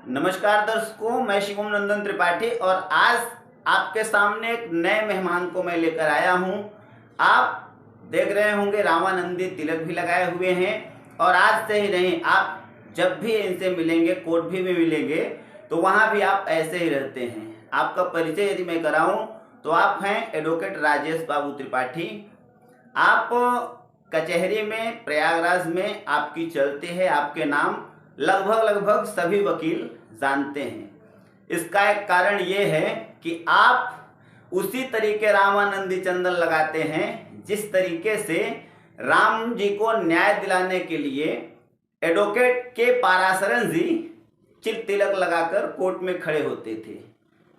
नमस्कार दर्शकों, मैं शिवम नंदन त्रिपाठी और आज आपके सामने एक नए मेहमान को मैं लेकर आया हूं। आप देख रहे होंगे रामानंदी तिलक भी लगाए हुए हैं और आज से ही नहीं, आप जब भी इनसे मिलेंगे, कोर्ट भी मिलेंगे तो वहां भी आप ऐसे ही रहते हैं। आपका परिचय यदि मैं कराऊं तो आप हैं एडवोकेट राजेश बाबू त्रिपाठी। आप कचहरी में प्रयागराज में आपकी चलती है, आपके नाम लगभग सभी वकील जानते हैं। इसका एक कारण ये है कि आप उसी तरीके रामानंदी चंदन लगाते हैं जिस तरीके से राम जी को न्याय दिलाने के लिए एडवोकेट के पाराशरन जी चिर तिलक लगाकर कोर्ट में खड़े होते थे।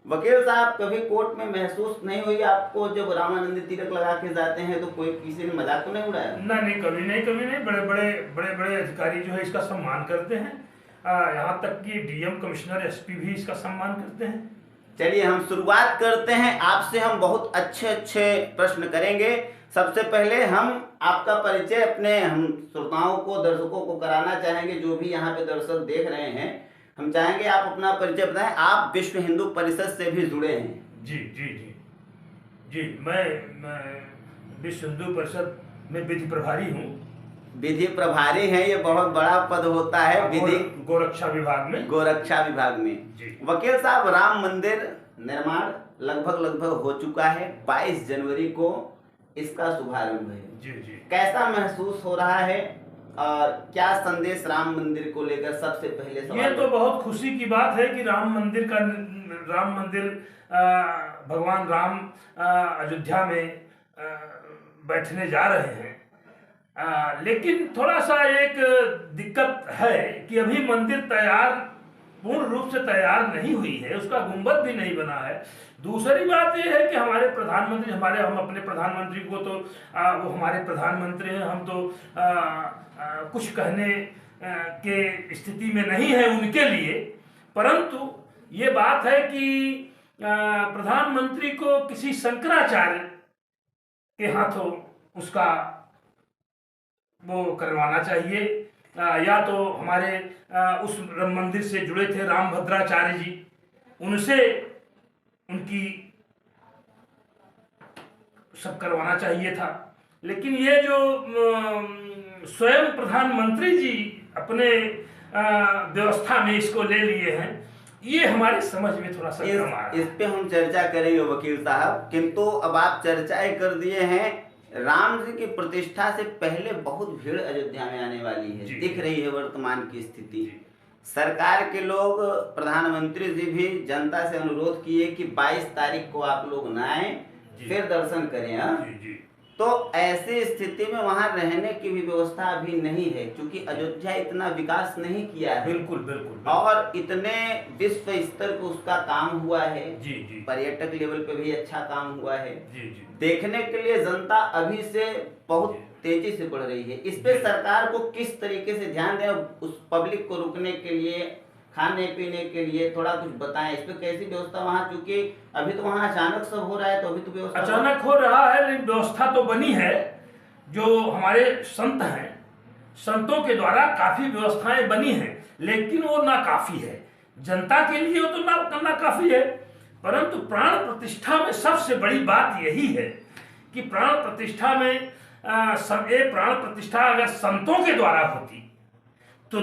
वकील साहब, कभी कोर्ट में महसूस नहीं हुई आपको जब रामानंदी तिलक लगा के जाते हैं तो कोई किसी ने मजाक तो नहीं उड़ाया? नहीं, कभी नहीं। बड़े बड़े अधिकारी जो है इसका सम्मान करते हैं। यहाँ तक कि डीएम, कमिश्नर, एसपी भी इसका सम्मान करते हैं। चलिए हम शुरुआत करते हैं। आपसे हम बहुत अच्छे प्रश्न करेंगे। सबसे पहले हम आपका परिचय अपने हम श्रोताओं को, दर्शकों को कराना चाहेंगे। जो भी यहाँ पे दर्शक देख रहे हैं, हम चाहेंगे आप अपना परिचय बताएं। आप विश्व हिंदू परिषद से भी जुड़े हैं? जी, मैं विश्व हिंदू परिषद में विधि प्रभारी हूँ। विधि प्रभारी हैं, ये बहुत बड़ा पद होता है विधि गोरक्षा विभाग में जी। वकील साहब, राम मंदिर निर्माण लगभग हो चुका है। 22 जनवरी को इसका शुभारंभ है। जी। कैसा महसूस हो रहा है और क्या संदेश राम मंदिर को लेकर सबसे पहले ये तो बहुत खुशी की बात है कि राम मंदिर भगवान राम अयोध्या में बैठने जा रहे हैं। लेकिन थोड़ा सा एक दिक्कत है कि अभी मंदिर पूर्ण रूप से तैयार नहीं हुई है, उसका गुंबद भी नहीं बना है। दूसरी बात यह है कि हमारे प्रधानमंत्री, हम अपने प्रधानमंत्री को तो वो हमारे प्रधानमंत्री हैं, हम तो कुछ कहने के स्थिति में नहीं है उनके लिए। परंतु ये बात है कि प्रधानमंत्री को किसी शंकराचार्य के हाथों उसका वो करवाना चाहिए, या तो हमारे उस मंदिर से जुड़े थे रामभद्राचार्य जी, उनसे उनकी सब करवाना चाहिए था। लेकिन ये जो स्वयं प्रधानमंत्री जी अपने व्यवस्था में इसको ले लिए हैं, ये हमारे समझ में थोड़ा सा कम आ रहा है। इस पे हम चर्चा करेंगे वकील साहब, किंतु अब आप चर्चाएं कर दिए हैं। राम जी की प्रतिष्ठा से पहले बहुत भीड़ अयोध्या में आने वाली है, दिख रही है वर्तमान की स्थिति। सरकार के लोग, प्रधानमंत्री जी भी जनता से अनुरोध किए कि 22 तारीख को आप लोग न आए, फिर दर्शन करें। तो ऐसी स्थिति में वहां रहने की भी व्यवस्था अभी नहीं है, क्योंकि अयोध्या इतना विकास नहीं किया है। बिल्कुल। और इतने विश्व स्तर पर उसका काम हुआ है। जी। पर्यटक लेवल पे भी अच्छा काम हुआ है। जी। देखने के लिए जनता अभी से बहुत तेजी से बढ़ रही है। इस पे सरकार को किस तरीके से ध्यान दें, उस पब्लिक को रुकने के लिए, खाने पीने के लिए थोड़ा कुछ बताएं। इस पे कैसी व्यवस्था वहाँ, क्योंकि अभी तो वहाँ अचानक सब हो रहा है, तो अभी तो व्यवस्था अचानक हो रहा है, लेकिन व्यवस्था तो बनी है। जो हमारे संत हैं, संतों के द्वारा काफी व्यवस्थाएं बनी हैं, लेकिन वो नाकाफी है। जनता के लिए वो तो नाकाफी है, परंतु प्राण प्रतिष्ठा में सबसे बड़ी बात यही है कि प्राण प्रतिष्ठा में प्राण प्रतिष्ठा अगर संतों के द्वारा होती तो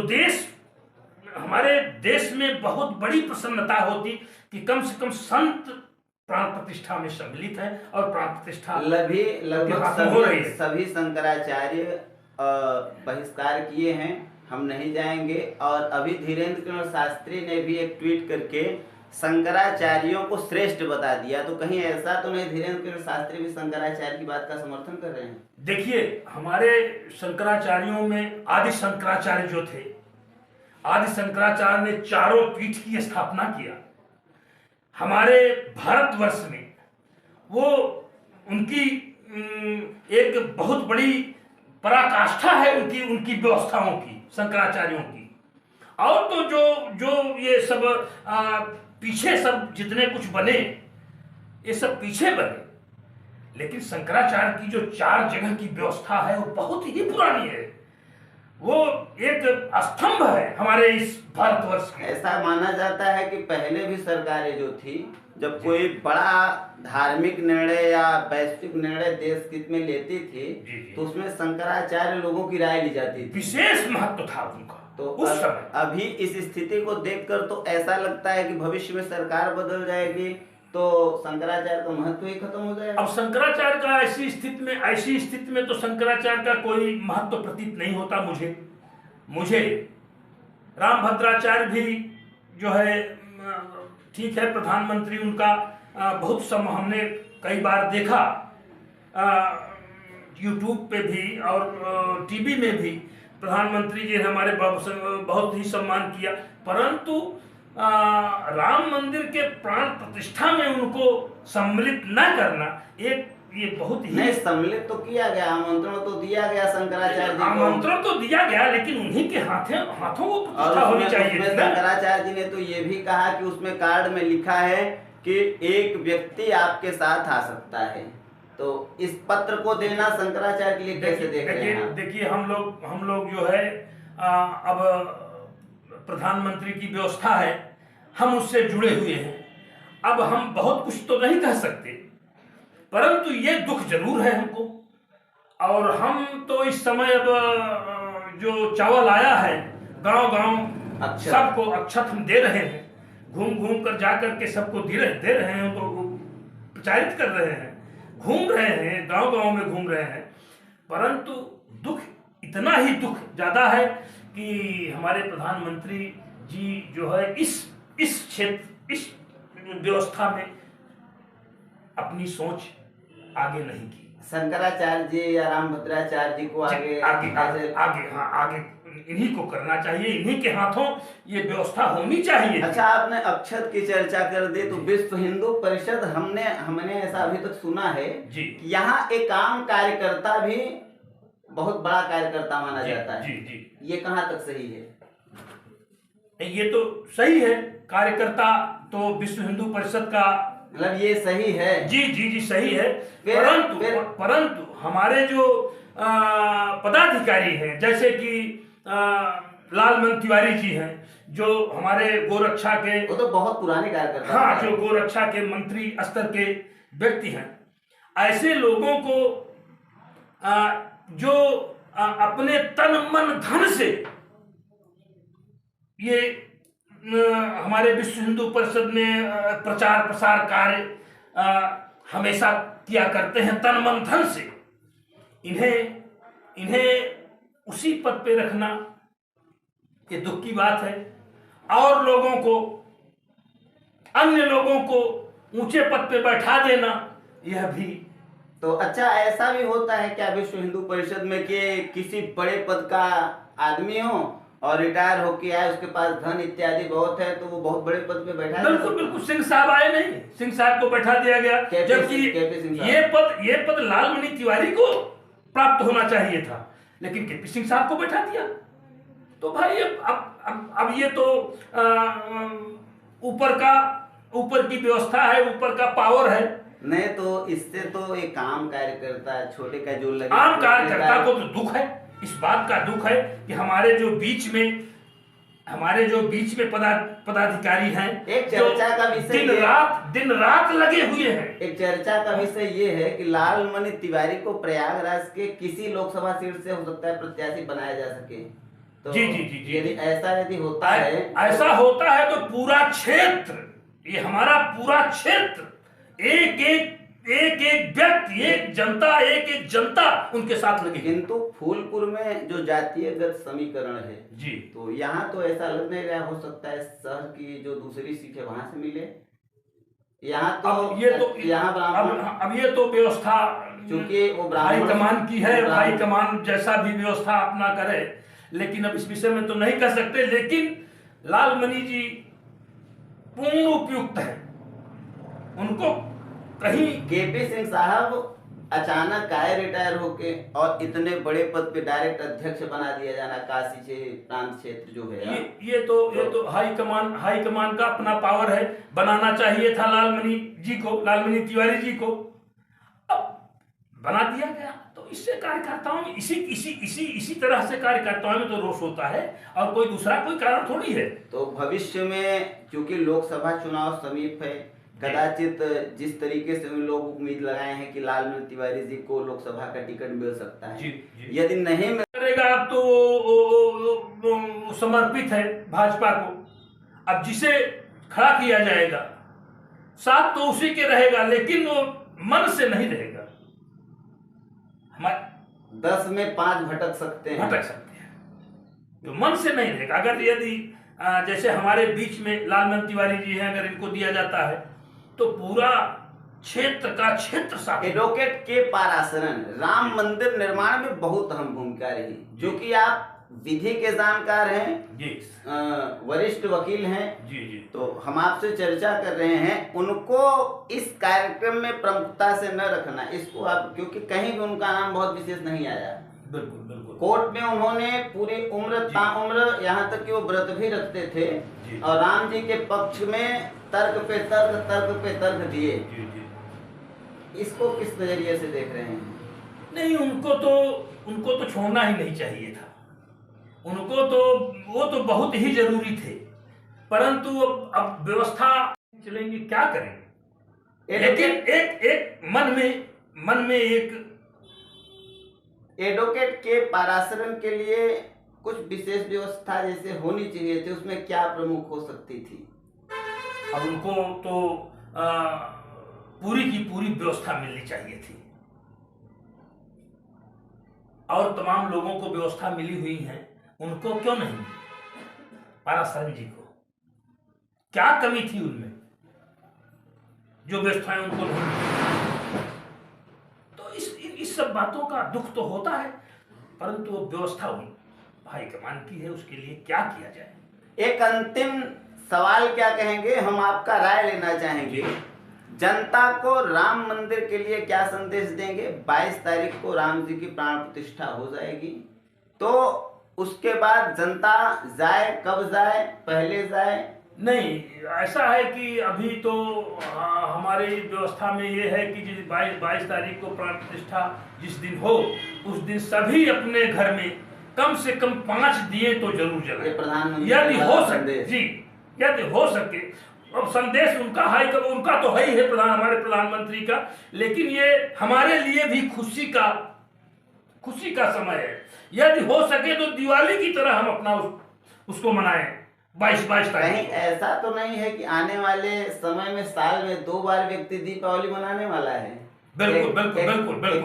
हमारे देश में बहुत बड़ी प्रसन्नता होती कि कम से कम संत प्राण प्रतिष्ठा में सम्मिलित है और प्राण प्रतिष्ठा लगभग सभी शंकराचार्य बहिष्कार किए हैं, हम नहीं जाएंगे। और अभी धीरेन्द्र कुमार शास्त्री ने भी एक ट्वीट करके शंकराचार्यों को श्रेष्ठ बता दिया। तो कहीं ऐसा तो नहीं धीरेन्द्र कुमार शास्त्री भी शंकराचार्य की बात का समर्थन कर रहे हैं? देखिए, हमारे शंकराचार्यों में आदि शंकराचार्य जो थे, आदि शंकराचार्य ने चारों पीठ की स्थापना किया हमारे भारतवर्ष में। वो उनकी एक बहुत बड़ी पराकाष्ठा है उनकी व्यवस्थाओं की, शंकराचार्यों की। और तो जो ये सब पीछे सब जितने कुछ बने, ये सब पीछे बने, लेकिन शंकराचार्य की जो 4 जगह की व्यवस्था है वो बहुत ही पुरानी है। वो एक स्तंभ है हमारे इस भारतवर्ष के। ऐसा माना जाता है कि पहले भी सरकारें जो थी, जब कोई बड़ा धार्मिक निर्णय या वैश्विक निर्णय देश हित में लेती थी, तो उसमें शंकराचार्य लोगों की राय ली जाती थी, विशेष महत्व था उनका। तो उस समय अभी इस स्थिति को देखकर तो ऐसा लगता है कि भविष्य में सरकार बदल जाएगी तो शंकराचार्य का महत्व ही खत्म हो जाएगा। अब शंकराचार्य का ऐसी स्थिति में तो शंकराचार्य का कोई महत्व प्रतीत नहीं होता। मुझे रामभद्राचार्य भी जो है ठीक है, प्रधानमंत्री उनका बहुत समय हमने कई बार देखा, यूट्यूब पे भी और टीवी में भी प्रधानमंत्री जी ने हमारे बहुत ही सम्मान किया, परंतु राम मंदिर के प्राण प्रतिष्ठा में उनको सम्मिलित न करना ये बहुत ही नहीं, सम्मिलित तो किया गया, आमंत्रण तो दिया गया शंकराचार्य जी को, आमंत्रण तो दिया गया, लेकिन उन्हीं के हाथों वो प्रतिष्ठा होनी चाहिए। शंकराचार्य जी ने तो ये भी कहा कि उसमें कार्ड में लिखा है कि एक व्यक्ति आपके साथ आ सकता है, तो इस पत्र को देना शंकराचार्य के लिए कैसे देख रहे हैं? देखिए हम लोग जो है अब प्रधानमंत्री की व्यवस्था है, हम उससे जुड़े हुए हैं, अब हम बहुत कुछ तो नहीं कह सकते, परंतु ये दुख जरूर है हमको। और हम तो इस समय अब जो चावल आया है गांव सबको अक्षत हम दे रहे हैं, घूम कर जाकर के सबको दे रहे हैं, तो प्रचारित कर रहे हैं, घूम रहे हैं, गांव में घूम रहे हैं, परंतु दुख इतना ही दुख ज्यादा है कि हमारे प्रधानमंत्री जी जो है इस क्षेत्र, इस व्यवस्था में अपनी सोच आगे नहीं की। शंकराचार्य जी या रामभद्राचार्य जी को आगे इन्हीं को करना चाहिए, इन्हीं के हाथों ये व्यवस्था होनी चाहिए। अच्छा, आपने अक्षत की चर्चा कर दी, तो विश्व हिंदू परिषद हमने ऐसा अभी तक सुना है जी, यहाँ एक आम कार्यकर्ता भी बहुत बड़ा कार्यकर्ता माना जाता है। जी, ये कहाँ तक सही है? ये तो सही है, कार्यकर्ता तो विश्व हिंदू परिषद का, मतलब ये सही है? जी सही है, परंतु हमारे जो पदाधिकारी हैं, जैसे कि लालमन तिवारी जी हैं, जो हमारे गोरक्षा के, वो तो बहुत पुराने कार्यकर्ता, हाँ, जो गोरक्षा के मंत्री स्तर के व्यक्ति हैं, ऐसे लोगों को जो अपने तन मन धन से ये हमारे विश्व हिंदू परिषद में प्रचार प्रसार कार्य हमेशा किया करते हैं तन मन धन से, इन्हें उसी पद पे रखना ये दुख की बात है, और लोगों को, अन्य लोगों को ऊंचे पद पे बैठा देना यह भी। तो अच्छा, ऐसा भी होता है क्या विश्व हिंदू परिषद में कि किसी बड़े पद का आदमी हो और रिटायर होके आए, उसके पास धन इत्यादि बहुत है, तो वो बहुत बड़े पद पे बैठा? बिल्कुल सिंह साहब आए नहीं, सिंह साहब को बैठा दिया गया, जबकि ये पद लालमणि तिवारी को प्राप्त होना चाहिए था, लेकिन केपी सिंह साहब को बैठा दिया। तो भाई अब ये तो ऊपर की व्यवस्था है, ऊपर का पावर है। नहीं, तो इससे तो एक आम कार्यकर्ता, छोटे का जो लगे, आम कार्यकर्ता को तो दुख है, इस बात का दुख है कि हमारे जो बीच में पदाधिकारी हैं, एक चर्चा का विषय दिन रात लगे हुए हैं। एक चर्चा का विषय ये है कि लालमणि तिवारी को प्रयागराज के किसी लोकसभा सीट से हो सकता है प्रत्याशी बनाया जा सके। तो जी यदि ऐसा होता है, ऐसा होता है तो पूरा क्षेत्र, ये हमारा पूरा क्षेत्र, एक व्यक्ति, एक जनता उनके साथ लगी। किंतु फूलपुर में जो जातीयगत समीकरण है जी, तो यहाँ तो ऐसा लग नहीं रहा, हो सकता है शहर की जो दूसरी सीट है वहां से मिले। यहाँ अब ये तो व्यवस्था चूंकि वो हाईकमान की है, हाईकमान जैसा भी व्यवस्था अपना करे, लेकिन अब इस विषय में तो नहीं कह सकते। लेकिन लालमणि जी पूर्ण उपयुक्त है, उनको कहीं। केपी सिंह साहब अचानक आए रिटायर होके, और इतने बड़े पद पे डायरेक्ट अध्यक्ष बना दिया जाना काशी प्रांत क्षेत्र जो है, ये तो हाईकमान का अपना पावर है, बनाना चाहिए था लालमणि तिवारी जी को। अब बना दिया गया। तो इससे कार्यकर्ताओं में इसी तरह से कार्यकर्ताओं में तो रोष होता है, और कोई दूसरा कोई कारण थोड़ी है। तो भविष्य में क्योंकि लोकसभा चुनाव समीप है, कदाचित जिस तरीके से उन लोग उम्मीद लगाए हैं कि लालमणि तिवारी जी को लोकसभा का टिकट मिल सकता है, जी। यदि नहीं मिल करेगा तो वो समर्पित है भाजपा को। अब जिसे खड़ा किया जाएगा साथ तो उसी के रहेगा, लेकिन वो मन से नहीं रहेगा। 10 में 5 भटक सकते हैं, तो मन से नहीं रहेगा। अगर यदि जैसे हमारे बीच में लालमणि तिवारी जी हैं, अगर इनको दिया जाता है तो पूरा क्षेत्र का क्षेत्र साथ। एडवोकेट के पाराशरन राम मंदिर निर्माण में बहुत अहम भूमिका रही, जो कि आप विधि के जानकार हैं जी, वरिष्ठ वकील हैं जी। तो हम आपसे चर्चा कर रहे हैं, उनको इस कार्यक्रम में प्रमुखता से न रखना, इसको आप, क्योंकि कहीं भी उनका नाम बहुत विशेष नहीं आया। बिल्कुल। कोर्ट में उन्होंने पूरी उम्र ताउम्र, यहाँ तक कि वो व्रत भी रखते थे और राम जी के पक्ष में तर्क पे तर्क दिए। इसको किस नजरिए से देख रहे हैं? नहीं, उनको तो छोड़ना ही नहीं चाहिए था। उनको तो वो तो बहुत ही जरूरी थे, परंतु अब व्यवस्था चलेंगे, क्या करेंगे। लेकिन एक मन में एक एडवोकेट के पाराशरन के लिए कुछ विशेष व्यवस्था जैसे होनी चाहिए थी, उसमें क्या प्रमुख हो सकती थी? अब उनको तो पूरी की पूरी व्यवस्था मिलनी चाहिए थी, और तमाम लोगों को व्यवस्था मिली हुई है, उनको क्यों नहीं? पाराशरन जी को क्या कमी थी उनमें जो व्यवस्थाएं उनको नहीं मिली? तो इस सब बातों का दुख तो होता है, परंतु वो व्यवस्था हाईकमान की है, उसके लिए क्या किया जाए। एक अंतिम सवाल क्या कहेंगे, हम आपका राय लेना चाहेंगे। जनता को राम मंदिर के लिए क्या संदेश देंगे? 22 तारीख को राम जी की प्राण प्रतिष्ठा हो जाएगी, तो उसके बाद जनता जाए, कब जाए, पहले जाए? नहीं, ऐसा है कि अभी तो हमारी व्यवस्था में ये है कि 22 तारीख को प्राण प्रतिष्ठा जिस दिन हो, उस दिन सभी अपने घर में कम से कम 5 दिए तो जरूर जलाएं, प्रधानमंत्री यदि हो सके जी, यदि हो सके। अब संदेश उनका है, कब उनका तो है ही है, हमारे प्रधानमंत्री का, लेकिन ये हमारे लिए भी खुशी का समय है। यदि हो सके तो दिवाली की तरह हम अपना उसको मनाएं 22 तारीख। कहीं ऐसा तो नहीं है कि आने वाले समय में साल में 2 बार व्यक्ति दीपावली मनाने वाला है? बिल्कुल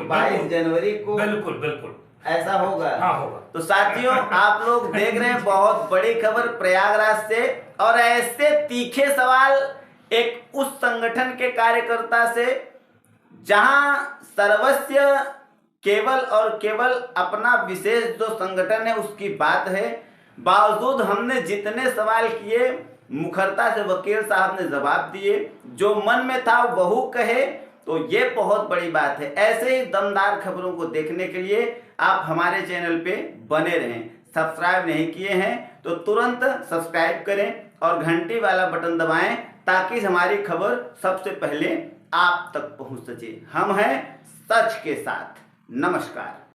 22 जनवरी को बिल्कुल ऐसा होगा। हाँ, होगा। तो साथियों, आप लोग देख रहे हैं बहुत बड़ी खबर प्रयागराज से, और ऐसे तीखे सवाल एक उस संगठन के कार्यकर्ता से जहां सर्वस्व केवल और केवल अपना विशेष जो संगठन है उसकी बात है। बावजूद हमने जितने सवाल किए, मुखरता से वकील साहब ने जवाब दिए, जो मन में था वह कहे, तो ये बहुत बड़ी बात है। ऐसे ही दमदार खबरों को देखने के लिए आप हमारे चैनल पे बने रहें। सब्सक्राइब नहीं किए हैं तो तुरंत सब्सक्राइब करें और घंटी वाला बटन दबाएं, ताकि हमारी खबर सबसे पहले आप तक पहुंच सके। हम हैं सच के साथ। नमस्कार।